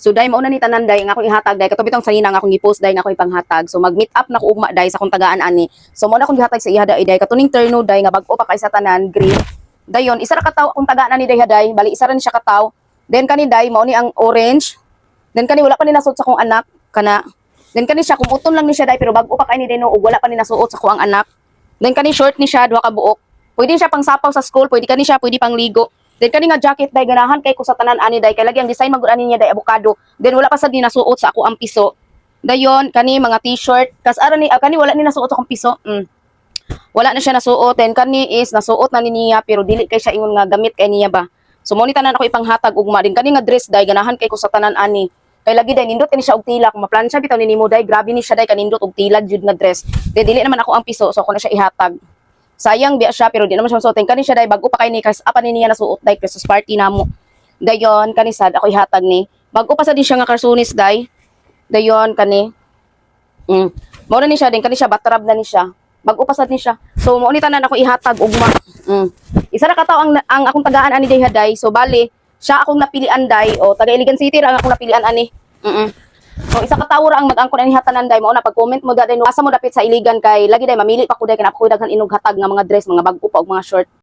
So day mao na ni tanan day nga akong ihatag day katong bitong sanina nga akong gi-post day nga akong ipanghatag. So mag-meet up na ko ugma day sa akong tagaan ani. So mo na akong gihatag sa iya day katuning terno day nga bag-o pa kay sa tanan green. Dayon isa ra ka tawo akong tagaan ani day haday, bali isa ra ni siya ka tawo. Then kani day mao ni ang orange. Then kani wala pa ni nasuot sa akong anak kana. Then kani siya kumuton lang ni siya day pero bag-o pa kay ni day no ug wala pa ni nasuot sa akong anak. Then kani short ni siya duha ka buok. Pwede siya pang sapaw sa school, pwede kani siya pwede pang ligo. Then kani nga jacket day ganahan kay ko sa tanan ani day kay lagi ang design magud ani niya day avocado. Then wala pa sad ni nasuot sa ako ang piso. Dayon kani mga t-shirt kas ara ni kani wala ni nasuot sa akong piso. Wala na siya nasuot. Then kani is nasuot na ni niya pero dili kay siya ingon nga gamit kay niya ba. So mo ni tanan ako ipanghatag ugma. Then kani nga dress day ganahan kay ko sa tanan ani. Kay lagi day nindot kani siya og tila kung maplansya bitaw ni nimo day grabe ni siya day kanindot og tila jud nga dress. Then dili naman ako ang piso so ako na siya ihatag. Sayang biya siya pero di naman siya masuotin kani siya day bag-o pa kay ni kas apa ni niya nasuot day Christmas party namo. Dayon kani sad ako ihatag ni. Bag-o pa sad din siya nga karsunis day. Dayon kani. Mao na ni siya din kani siya batrab na ni siya. Bag-o pa sad ni siya. So mo ni tanan ako ihatag ugma. Isa ra ka tawo ang akong tagaan ani day haday. So bali siya akong napilian day o taga Iligan City ra ang akong napilian ani. So isa ka tawo ra ang mag-angkon ani hatanan day mao na pag-comment mo daday no asa mo dapit sa Iligan kay lagi day mamili pa ko day kana ako daghan inog hatag nga mga dress, mga bag-o pa ug mga short.